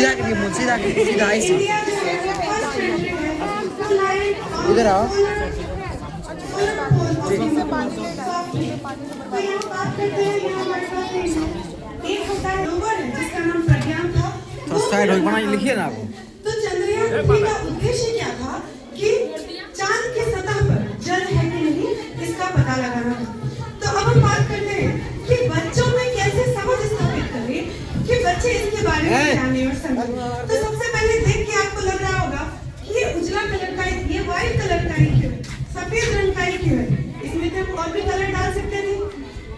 सीधा करके मुझ सीधा ऐसे इधर आओ। तो साइड हो बना लिखिए ना आपको। तो चंद्रयान 3 का उद्देश्य क्या था कि चांद की सतह पर जल है कि नहीं इसका पता लगाना था। तो अब हम बात करते हैं कि बच्चों में कैसे समझ स्थापित करें कि बच्चे इसके बारे में जाने और समझें। तो सबसे पहले देख के आपको लग रहा होगा कि ये उजला कलर का है, ये व्हाइट कलर का है क्यों, सफेद रंग का है क्यों है, इसमें तो हम और भी कलर डाल सकते थे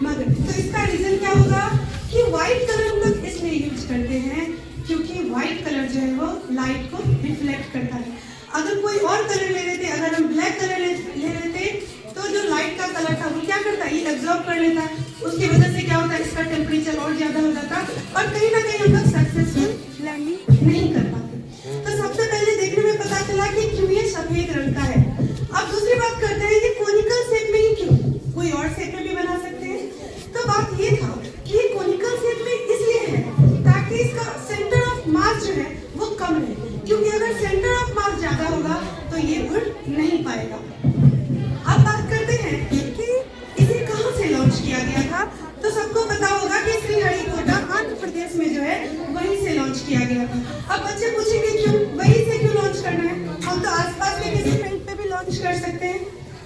मगर तो इसका रीजन क्या होगा कि व्हाइट कलर हम लोग इसलिए यूज करते हैं क्योंकि व्हाइट कलर जो है वो लाइट को रिफ्लेक्ट करता है। अगर कोई और कलर ले लेते, अगर हम ब्लैक कलर ले लेते तो जो लाइट का कलर था वो क्या करता है, ये एब्जॉर्ब कर लेता है, उसकी वजह से क्या होता है, इसका टेम्परेचर और ज्यादा हो जाता और कहीं ना कहीं हम लोग सक्सेसफुल लैंडिंग नहीं कर पाते। तो सबसे पहले देखने में पता चला कि क्यों ये सफेद रंग का है। अब दूसरी बात करते हैं कि कोनिकल शेप में ही क्यों, कोई और शेप में भी बना सकते हैं। तो बात ये था कि ये कोनिकल शेप में इसलिए है ताकि इसका सेंटर ऑफ मास जो है वो कम रहे, क्योंकि अगर सेंटर ऑफ मास ज्यादा होगा तो ये उड़ नहीं पाएगा। अब बात करते हैं कि इसे कहां से लॉन्च किया गया था। तो सबको पता होगा कि श्रीहरिकोटा आंध्र प्रदेश में जो है वहीं से लॉन्च किया गया था। अब बच्चे पूछेंगे क्यों, वहीं से क्यों लॉन्च करना है, हम तो आसपास में किसी फील्ड पे भी लॉन्च कर सकते हैं।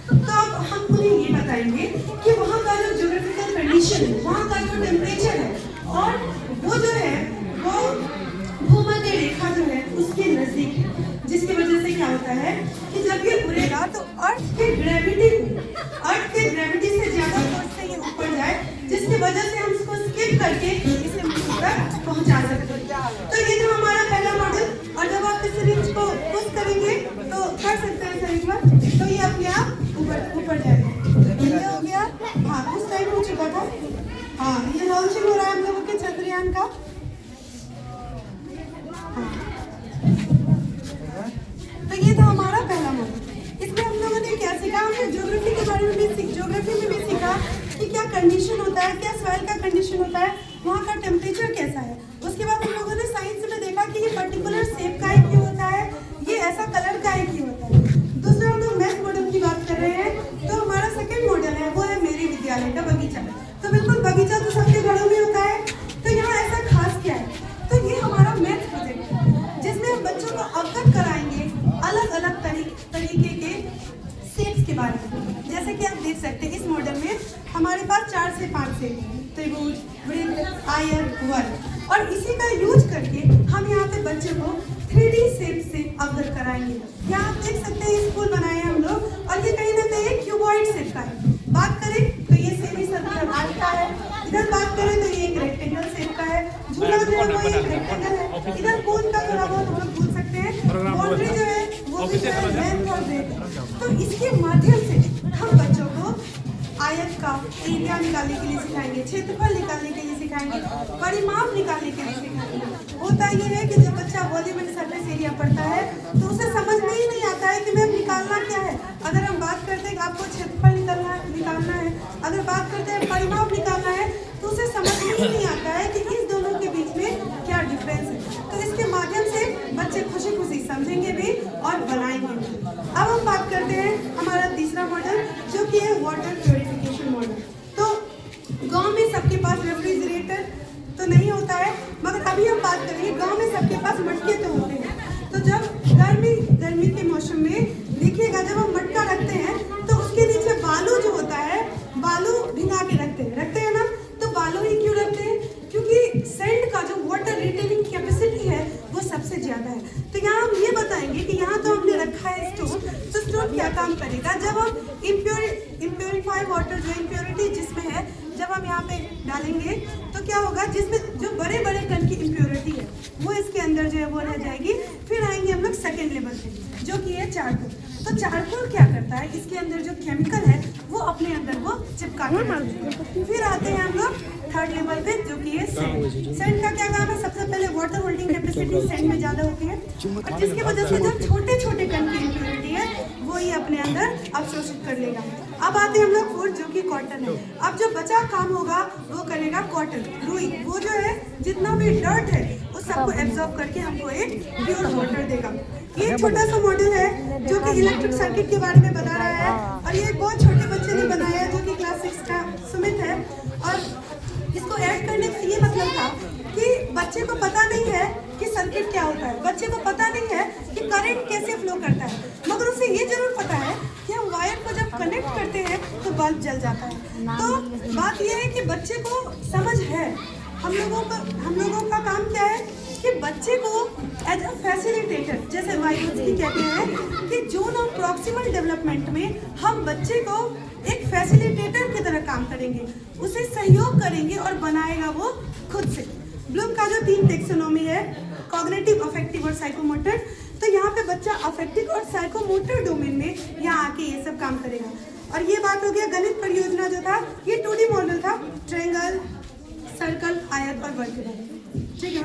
तो अब हम उन्हें ये बताएंगे कि वहाँ का जो ज्योग्राफिकल कंडीशन है, वहाँ का जो टेम्परेचर है और वो जो है वो भूमध्य रेखा जो है उसके नजदीक है, जिसकी वजह से क्या होता है कि जब ये उड़ेगा तो अर्थ के ग्रेविटी से ज्यादा फोर्स से ये ऊपर जाए, जिसकी वजह से हम इसको स्किप करके इसे मून तक पहुंचा सकते हैं। तो ये जो हमारा पहला मॉडल, और जब आप इस रेंज को पुश करेंगे तो कर सकते हैं सर एक बार, तो ये अपने आप ऊपर जाएगा। ये हो गया, हाँ उस टाइम हो चुका था। हाँ ये लॉन्चिंग हो रहा है हम लोगों के चंद्रयान का। तो ये था हमारा पहला मॉडल। इसमें हम लोगों ने क्या सीखा, हमने ज्योग्राफी के बारे में भी ज्योग्राफी में भी सीखा कि क्या कंडीशन होता है, क्या सॉइल का कंडीशन होता है, वहाँ का टेम्परेचर कैसा है। उसके बाद हम लोगों ने साइंस में देखा कि ये पर्टिकुलर शेप का ही क्यों होता है, ये ऐसा कलर का ही क्यों होता है। दूसरा हम लोग मैथ मॉडल की बात कर रहे हैं। तो हमारा सेकेंड मॉडल है वो है मेरे विद्यालय का बगीचा। तो बिल्कुल बगीचा तो सबके घरों में होता है, तो यहाँ ऐसा खास क्या है, तो ये हमारा मैथ प्रोजेक्ट है जिसमें हम बच्चों को अवगत कराएंगे अलग अलग तरीके के शेप्स के बारे में। जैसे कि आप देख सकते हैं इस मॉडल में हमारे पास 4 से 5 शेप है, त्रिभुज, वृत्त, आयत, वर्ग, और इसी का यूज करके हम यहाँ पे बच्चों को 3D शेप से अवगत कराएंगे। यहाँ आप देख सकते हैं स्कूल बनाए हैं हम लोग, और ये कहीं ना कहीं क्यूबॉइड शेप का है। बात करें तो ये सेमी सर्कुलर आर्क का है, इधर बात करें तो ये एक रेक्टेंगल शेप का है, झूला जो है वो एक रेक्टेंगल है, इधर कोन का थोड़ा बहुत हम लोग भूल सकते हैं, बाउंड्री जो है वो भी लेंथ और ब्रेथ। तो इसके माध्यम से हम बच्चों को आयत का एरिया निकालने के लिए सिखाएंगे, क्षेत्रफल निकालने के लिए सिखाएंगे, परिमाप निकालने के लिए सिखाएंगे। होता ये है कि जब बच्चा वॉल्यूम एंड सरफेस एरिया पढ़ता है तो उसे समझ में ही नहीं आता है कि मैम निकालना क्या है। अगर हम बात करते हैं कि आपको क्षेत्रफल निकालना है, अगर बात करते हैं परिमाप निकालना है, तो उसे समझ में ही नहीं आता है कि इस दोनों के बीच में क्या डिफरेंस है। तो इसके माध्यम से बच्चे खुशी खुशी समझेंगे भी और बनाएंगे भी। अब हम बात करते हैं हमारा तीसरा मॉडल जो कि है वाटर प्योरिफिकेशन मॉडल। तो गांव में सबके पास रेफ्रिजरेटर तो नहीं होता है, मगर अभी हम बात करेंगे गांव में सबके पास मटके तो होते हैं। तो जब गर्मी के मौसम में देखिएगा जब हम मटका रखते हैं तो उसके नीचे बालू जो होता है, बालू भिगा के रखते हैं ना। तो बालू ही क्यों रखते हैं, क्योंकि सैंड का जो वाटर रिटेनिंग कैपेसिटी है वो सबसे ज्यादा है। तो यहाँ हम ये बताएंगे कि यहाँ तो हमने रखा है स्टोन, तो स्टोन क्या काम करेगा, जब हम इम्प्योरीफाई वाटर जो इम्प्योरिटी जिसमें है जब हम यहाँ पे डालेंगे तो क्या होगा, जिसमें जो बड़े बड़े कण की इम्प्योरिटी है वो इसके अंदर जो है वो रह जाएगी। फिर आएंगे हम लोग सेकेंड लेवल पे जो कि है चारकोल। तो चारकोल क्या करता है, इसके अंदर जो केमिकल है वो अपने अंदर वो चिपका के। फिर आते हैं हम लोग थर्ड लेवल पे जो कि है सैंड। सैंड का क्या काम है, सबसे पहले वाटर होल्डिंग कैपेसिटी सैंड में ज्यादा होती है, और जिसकी वजह से जो छोटे छोटे कण की इम्प्योरिटी है वो ही अपने अंदर अवशोषित कर लेगा। अब आते हैं हम लोग फूड जो कि कॉटन है। अब जो बचा काम होगा वो करेगा कॉटन, रुई। वो जो है जितना भी डर्ट है उस सबको एब्जॉर्ब करके हमको एक प्योर वाटर देगा। ये छोटा सा मॉडल है जो कि इलेक्ट्रिक सर्किट के बारे में बता रहा है, और ये बहुत छोटे बच्चे ने बनाया है जो कि क्लास 6 का सुमित है। और इसको ऐड करने का ये मतलब था कि बच्चे को पता नहीं है कि सर्किट क्या होता है, बच्चे को पता नहीं है कि करंट कैसे फ्लो करता है, मगर उसे ये जरूर पता है कि हम वायर को जब कनेक्ट करते हैं तो बल्ब जल जाता है। तो बात यह है कि बच्चे को समझ है। हम लोगों का काम क्या है कि बच्चे को एज अ फैसिलिटेटर, जैसे वाइगोत्स्की कहते हैं कि जोन ऑफ प्रॉक्सिमल डेवलपमेंट में हम बच्चे को एक फैसिलिटेटर की तरह काम करेंगे, उसे सहयोग करेंगे और बनाएगा वो खुद से। ब्लूम का जो 3 टेक्सोनॉमी है, कॉग्निटिव, अफेक्टिव और साइकोमोटर, तो यहाँ पे बच्चा अफेक्टिव और साइकोमोटर डोमेन में यहाँ आके ये सब काम करेगा। और ये बात हो गया गणित परियोजना जो था, ये 2D मॉडल था, ट्रायंगल, सर्कल, आयत और वर्ग के बारे में। ठीक है।